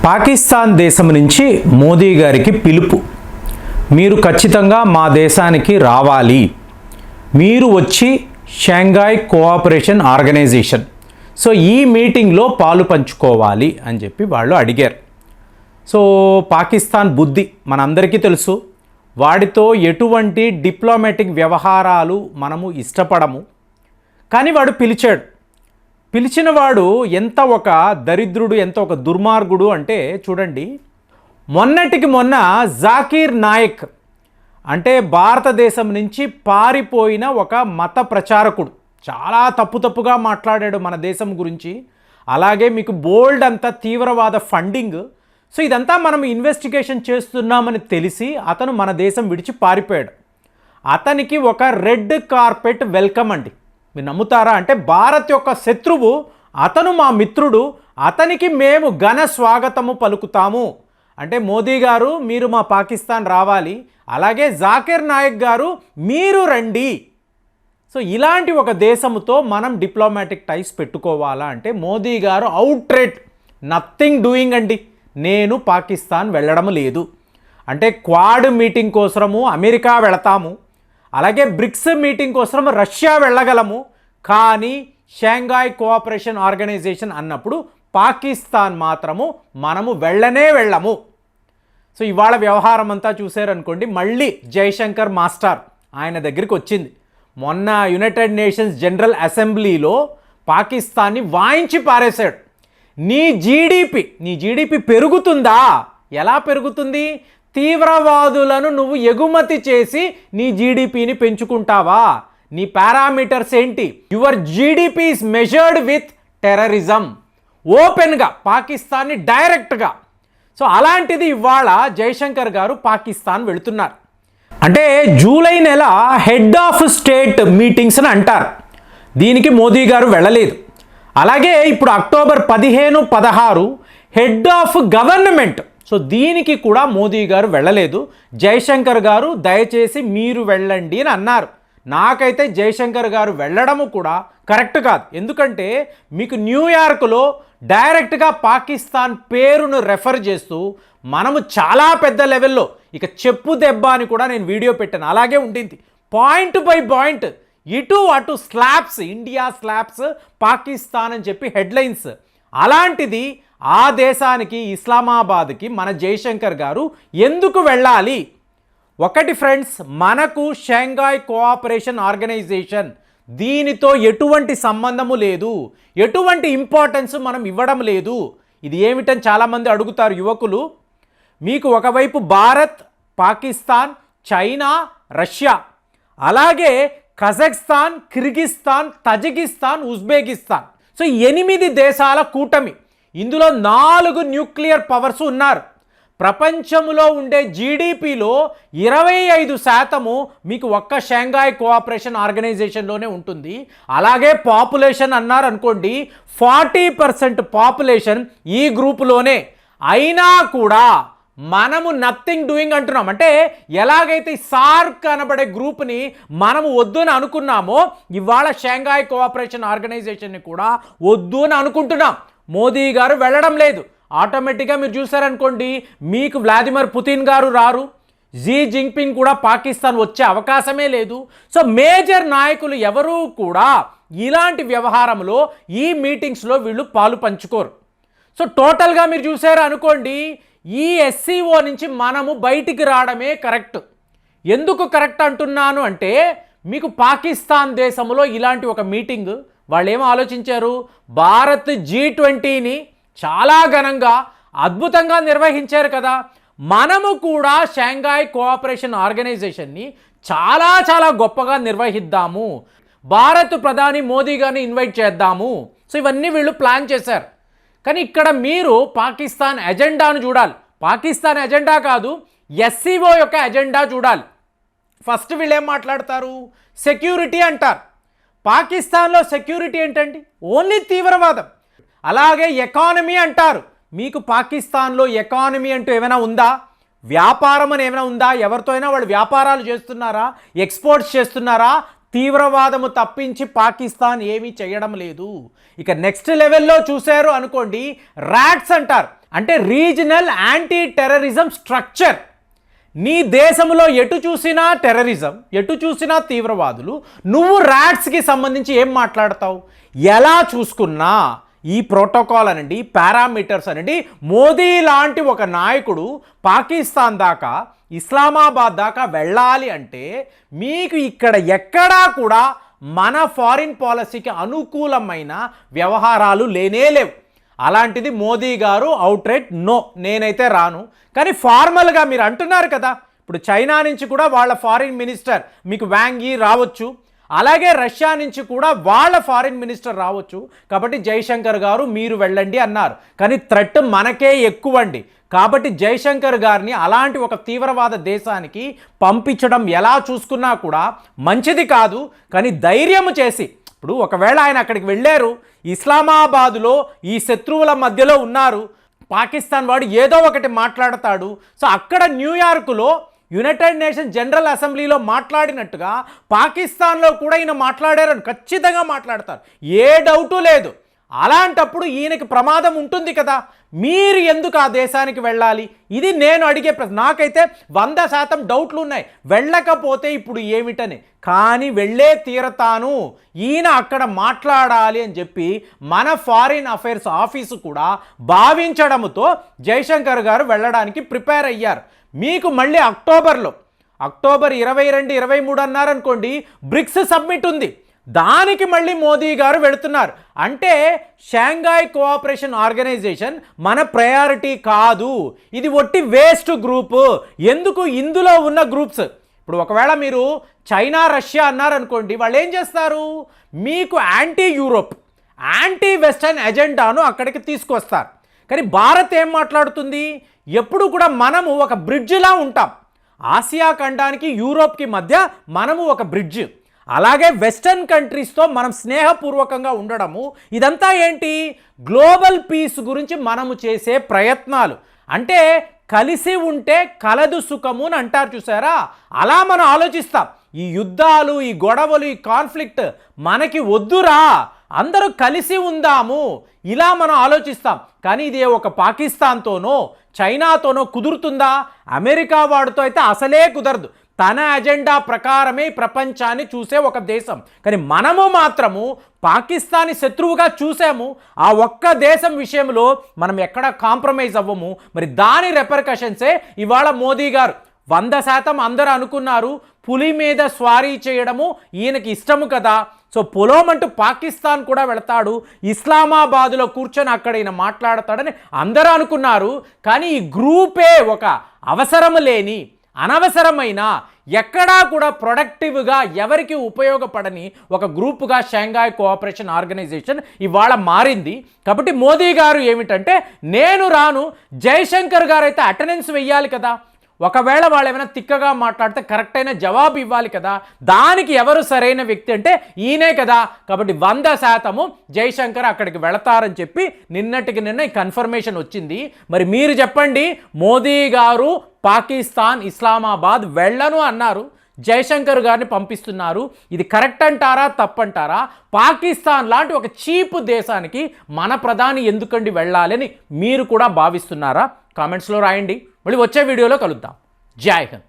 పాకిస్తాన్ దేశం నుంచి మోదీ గారికి పిలుపు. మీరు ఖచ్చితంగా మా దేశానికి రావాలి, మీరు వచ్చి షాంఘై కోఆపరేషన్ ఆర్గనైజేషన్ సో ఈ మీటింగ్లో పాలు పంచుకోవాలి అని చెప్పి వాళ్ళు అడిగారు. సో పాకిస్తాన్ బుద్ధి మనందరికీ తెలుసు, వాడితో ఎటువంటి డిప్లొమాటిక్ వ్యవహారాలు మనము ఇష్టపడము. కానీ వాడు పిలిచాడు. పిలిచిన వాడు ఎంత ఒక దరిద్రుడు, ఎంత ఒక దుర్మార్గుడు అంటే చూడండి, మొన్నటికి మొన్న జాకీర్ నాయక్ అంటే భారతదేశం నుంచి పారిపోయిన ఒక మత ప్రచారకుడు, చాలా తప్పుగా మాట్లాడాడు మన దేశం గురించి. అలాగే మీకు బోల్డ్ అంతా తీవ్రవాద ఫండింగ్. సో ఇదంతా మనం ఇన్వెస్టిగేషన్ చేస్తున్నామని తెలిసి అతను మన దేశం విడిచి పారిపోయాడు. అతనికి ఒక రెడ్ కార్పెట్ వెల్కమ్ అండి. మీరు నమ్ముతారా? అంటే భారత్ యొక్క శత్రువు అతను మా మిత్రుడు, అతనికి మేము ఘన స్వాగతము పలుకుతాము. అంటే మోదీ గారు మీరు మా పాకిస్తాన్ రావాలి, అలాగే జాకీర్ నాయక్ గారు మీరు రండి. సో ఇలాంటి ఒక దేశంతో మనం డిప్లొమాటిక్ టైస్ పెట్టుకోవాలా అంటే మోదీ గారు అవుట్రేట్ నథింగ్ డూయింగ్ అండి. నేను పాకిస్తాన్ వెళ్ళడం లేదు. అంటే క్వాడ్ మీటింగ్ కోసము అమెరికా వెళతాము, అలాగే బ్రిక్స్ మీటింగ్ కోసం రష్యా వెళ్ళగలము, కానీ షాంఘై కోఆపరేషన్ ఆర్గనైజేషన్ అన్నప్పుడు పాకిస్తాన్ మాత్రము మనము వెళ్ళము. సో ఇవాళ వ్యవహారం అంతా చూశారనుకోండి, మళ్ళీ జైశంకర్ మాస్టర్ ఆయన దగ్గరికి వచ్చింది. మొన్న యునైటెడ్ నేషన్స్ జనరల్ అసెంబ్లీలో పాకిస్తాన్ని వాయించి పారేశాడు. నీ జీడిపి పెరుగుతుందా? ఎలా పెరుగుతుంది? తీవ్రవాదులను నువ్వు ఎగుమతి చేసి నీ జీడిపిని పెంచుకుంటావా? నీ పారామీటర్స్ ఏంటి? Your GDP is measured with terrorism. ఓపెన్గా పాకిస్తాన్ని డైరెక్ట్గా. సో అలాంటిది ఇవాళ జైశంకర్ గారు పాకిస్తాన్ వెళుతున్నారు. అంటే జూలై నెల హెడ్ ఆఫ్ స్టేట్ మీటింగ్స్ అని అంటారు, దీనికి మోదీ గారు వెళ్ళలేదు. అలాగే ఇప్పుడు October 15, 16 head of government, so దీనికి కూడా మోదీ గారు వెళ్ళలేదు. జైశంకర్ గారు దయచేసి మీరు వెళ్ళండి అని అన్నారు. నాకైతే జైశంకర్ గారు వెళ్ళడము కూడా కరెక్ట్ కాదు. ఎందుకంటే మీకు న్యూయార్క్లో డైరెక్ట్గా పాకిస్తాన్ పేరును రెఫర్ చేస్తూ మనము చాలా పెద్ద లెవెల్లో ఇక చెప్పు దెబ్బ అని కూడా నేను వీడియో పెట్టాను, అలాగే ఉండింది. పాయింట్ బై పాయింట్ ఇటు అటు స్లాబ్స్, ఇండియా స్లాబ్స్ పాకిస్తాన్ అని చెప్పి హెడ్లైన్స్. అలాంటిది ఆ దేశానికి, ఇస్లామాబాద్కి మన జైశంకర్ గారు ఎందుకు వెళ్ళాలి? ఒకటి ఫ్రెండ్స్, మనకు షాంఘై కోఆపరేషన్ ఆర్గనైజేషన్ దీనితో ఎటువంటి సంబంధము లేదు, ఎటువంటి ఇంపార్టెన్స్ మనం ఇవ్వడం లేదు. ఇది ఏమిటని చాలామంది అడుగుతారు యువకులు. మీకు ఒకవైపు భారత్, పాకిస్తాన్, చైనా, రష్యా, అలాగే Kazakhstan, Kyrgyzstan, Tajikistan, Uzbekistan. So 8 దేశాల కూటమి. ఇందులో 4 న్యూక్లియర్ పవర్స్ ఉన్నారు. ప్రపంచంలో ఉండే జీడిపిలో 25% మీకు ఒక్క షాంఘై కోఆపరేషన్ ఆర్గనైజేషన్లోనే ఉంటుంది. అలాగే పాపులేషన్ అన్నారు అనుకోండి, 40% పాపులేషన్ ఈ గ్రూపులోనే. అయినా కూడా మనము నథింగ్ డూయింగ్ అంటున్నాం. అంటే ఎలాగైతే సార్క్ అనబడే గ్రూప్ని మనము వద్దు అని అనుకున్నామో, ఇవాళ షాంఘై కోఆపరేషన్ ఆర్గనైజేషన్ని కూడా వద్దు అని అనుకుంటున్నాం. మోదీ గారు వెళ్ళడం లేదు. ఆటోమేటిక్గా మీరు చూసారనుకోండి, మీకు వ్లాదిమిర్ పుతిన్ గారు రారు, జీ జిన్పింగ్ కూడా పాకిస్తాన్ వచ్చే అవకాశమే లేదు. సో మేజర్ నాయకులు ఎవరూ కూడా ఇలాంటి వ్యవహారంలో ఈ మీటింగ్స్లో వీళ్ళు పాలు పంచుకోరు. సో టోటల్గా మీరు చూసారు అనుకోండి, ఈ ఎస్సీఓ నుంచి మనము బయటికి రావడమే కరెక్ట్. ఎందుకు కరెక్ట్ అంటున్నాను అంటే, మీకు పాకిస్తాన్ దేశంలో ఇలాంటి ఒక మీటింగ్ వాళ్ళు ఏమో ఆలోచించారు, భారత్ G20ని చాలా ఘనంగా అద్భుతంగా నిర్వహించారు కదా, మనము కూడా షాంఘై కోఆపరేషన్ ఆర్గనైజేషన్ని చాలా గొప్పగా నిర్వహిద్దాము, భారత్ ప్రధాని మోదీ గారిని ఇన్వైట్ చేద్దాము. సో ఇవన్నీ వీళ్ళు ప్లాన్ చేశారు. కానీ ఇక్కడ మీరు పాకిస్తాన్ ఎజెండాను చూడాలి. పాకిస్తాన్ ఎజెండా కాదు, ఎస్సీఓ యొక్క ఎజెండా చూడాలి. ఫస్ట్ వీళ్ళు ఏం మాట్లాడతారు? సెక్యూరిటీ అంటారు. పాకిస్తాన్లో సెక్యూరిటీ ఏంటండి? ఓన్లీ తీవ్రవాదం. అలాగే ఎకానమీ అంటారు. మీకు పాకిస్తాన్లో ఎకానమీ అంటూ ఏమైనా ఉందా? వ్యాపారం అని ఏమైనా ఉందా? ఎవరితో అయినా వాళ్ళు వ్యాపారాలు చేస్తున్నారా? ఎక్స్పోర్ట్స్ చేస్తున్నారా? తీవ్రవాదము తప్పించి పాకిస్తాన్ ఏమీ చేయడం లేదు. ఇక నెక్స్ట్ లెవెల్లో చూశారు అనుకోండి, ర్యాట్స్ అంటారు. అంటే రీజనల్ యాంటీ టెర్రరిజం స్ట్రక్చర్. నీ దేశంలో ఎటు చూసినా టెర్రరిజం, ఎటు చూసినా తీవ్రవాదులు, నువ్వు ర్యాట్స్కి సంబంధించి ఏం మాట్లాడతావు? ఎలా చూసుకున్నా ఈ ప్రోటోకాల్ అనండి, పారామీటర్స్ అనండి, మోదీ లాంటి ఒక నాయకుడు పాకిస్తాన్ దాకా, ఇస్లామాబాద్ దాకా వెళ్ళాలి అంటే మీకు ఇక్కడ ఎక్కడా కూడా మన ఫారిన్ పాలసీకి అనుకూలమైన వ్యవహారాలు లేనేలేవు. అలాంటిది మోదీ గారు అవుట్రైట్ నో, నేనైతే రాను. కానీ ఫార్మల్గా మీరు అంటున్నారు కదా, ఇప్పుడు చైనా నుంచి కూడా వాళ్ళ ఫారిన్ మినిస్టర్ మీకు వాంగ్ యీ రావచ్చు, అలాగే రష్యా నుంచి కూడా వాళ్ళ ఫారిన్ మినిస్టర్ రావచ్చు. కాబట్టి జైశంకర్ గారు మీరు వెళ్ళండి అన్నారు. కానీ థ్రెట్ మనకే ఎక్కువండి. కాబట్టి జైశంకర్ గారిని అలాంటి ఒక తీవ్రవాద దేశానికి పంపించడం ఎలా చూసుకున్నా కూడా మంచిది కాదు. కానీ ధైర్యం చేసి, ఇప్పుడు ఒకవేళ ఆయన అక్కడికి వెళ్ళారు, ఇస్లామాబాదులో ఈ శత్రువుల మధ్యలో ఉన్నారు, పాకిస్తాన్ వాడు ఏదో ఒకటి మాట్లాడతాడు. సో అక్కడ న్యూయార్కులో యునైటెడ్ నేషన్ జనరల్ అసెంబ్లీలో మాట్లాడినట్టుగా పాకిస్తాన్లో కూడా ఈయన మాట్లాడారని ఖచ్చితంగా మాట్లాడతారు, ఏ డౌటు లేదు. అలాంటప్పుడు ఈయనకి ప్రమాదం ఉంటుంది కదా, మీరు ఎందుకు ఆ దేశానికి వెళ్ళాలి? ఇది నేను అడిగే ప్రశ్న. నాకైతే 100% డౌట్లు ఉన్నాయి వెళ్ళకపోతే ఇప్పుడు ఏమిటని. కానీ వెళ్ళే తీరతాను, ఈయన అక్కడ మాట్లాడాలి అని చెప్పి మన ఫారిన్ అఫైర్స్ ఆఫీసు కూడా భావించడంతో జైశంకర్ గారు వెళ్ళడానికి ప్రిపేర్ అయ్యారు. మీకు మళ్ళీ అక్టోబర్ 22, 23 అన్నారనుకోండి, బ్రిక్స్ సబ్మిట్ ఉంది, దానికి మళ్ళీ మోదీ గారు వెళుతున్నారు. అంటే షాంఘాయ్ కోఆపరేషన్ ఆర్గనైజేషన్ మన ప్రయారిటీ కాదు, ఇది ఒట్టి వేస్ట్ గ్రూప్. ఎందుకు ఇందులో ఉన్న గ్రూప్స్, ఇప్పుడు ఒకవేళ మీరు చైనా రష్యా అన్నారనుకోండి, వాళ్ళు ఏం చేస్తారు? మీకు యాంటీ యూరోప్, యాంటీ వెస్టర్న్ ఎజెండాను అక్కడికి తీసుకొస్తారు. కానీ భారత్ ఏం మాట్లాడుతుంది? ఎప్పుడు కూడా మనము ఒక బ్రిడ్జిలా ఉంటాం. ఆసియా ఖండానికి యూరోప్కి మధ్య మనము ఒక బ్రిడ్జ్. అలాగే వెస్టర్న్ కంట్రీస్తో మనం స్నేహపూర్వకంగా ఉండడము, ఇదంతా ఏంటి? గ్లోబల్ పీస్ గురించి మనము చేసే ప్రయత్నాలు. అంటే కలిసి ఉంటే కలదు సుఖము అని అంటారు చూసారా, అలా మనం ఆలోచిస్తాం. ఈ యుద్ధాలు, ఈ గొడవలు, ఈ కాన్ఫ్లిక్ట్ మనకి వద్దురా, అందరూ కలిసి ఉందాము, ఇలా మనం ఆలోచిస్తాం. కానీ ఇది ఒక పాకిస్తాన్తోనో చైనాతోనో కుదురుతుందా? అమెరికా వాడితో అయితే అసలే కుదరదు. తన అజెండా ప్రకారమే ప్రపంచాన్ని చూసే ఒక దేశం. కానీ మనము మాత్రము పాకిస్తాన్ని శత్రువుగా చూసాము. ఆ ఒక్క దేశం విషయంలో మనం ఎక్కడ కాంప్రమైజ్ అవ్వము. మరి దాని రెపర్కషన్సే ఇవాళ మోదీ గారు 100% అందరూ అనుకున్నారు పులి మీద స్వారీ చేయడము ఈయనకి ఇష్టము కదా, సో పొలోమంటూ పాకిస్తాన్ కూడా వెళతాడు, ఇస్లామాబాద్లో కూర్చొని అక్కడ ఈయన మాట్లాడతాడని అందరూ అనుకున్నారు. కానీ ఈ గ్రూపే ఒక అవసరం లేని, అనవసరమైన, ఎక్కడా కూడా ప్రొడక్టివ్గా ఎవరికి ఉపయోగపడని ఒక గ్రూపుగా షాంఘాయ్ కోఆపరేషన్ ఆర్గనైజేషన్ ఇవాళ మారింది. కాబట్టి మోదీ గారు ఏమిటంటే, నేను రాను, జైశంకర్ గారు అయితే అటెండెన్స్ వెయ్యాలి కదా, ఒకవేళ వాళ్ళు ఏమైనా తిక్కగా మాట్లాడితే కరెక్ట్ అయిన జవాబు ఇవ్వాలి కదా, దానికి ఎవరు సరైన వ్యక్తి అంటే ఈయనే కదా. కాబట్టి 100% జైశంకర్ అక్కడికి వెళతారని చెప్పి నిన్నటికి నిన్న ఈ కన్ఫర్మేషన్ వచ్చింది. మరి మీరు చెప్పండి, మోదీ గారు పాకిస్తాన్, ఇస్లామాబాద్ వెళ్ళను అన్నారు, జైశంకర్ గారిని పంపిస్తున్నారు, ఇది కరెక్ట్ అంటారా తప్పంటారా? పాకిస్తాన్ లాంటి ఒక చీప్ దేశానికి మన ప్రధాని ఎందుకండి వెళ్ళాలని మీరు కూడా భావిస్తున్నారా? కామెంట్స్లో రాయండి. మళ్ళీ వచ్చే వీడియోలో కలుద్దాం. జై హింద్.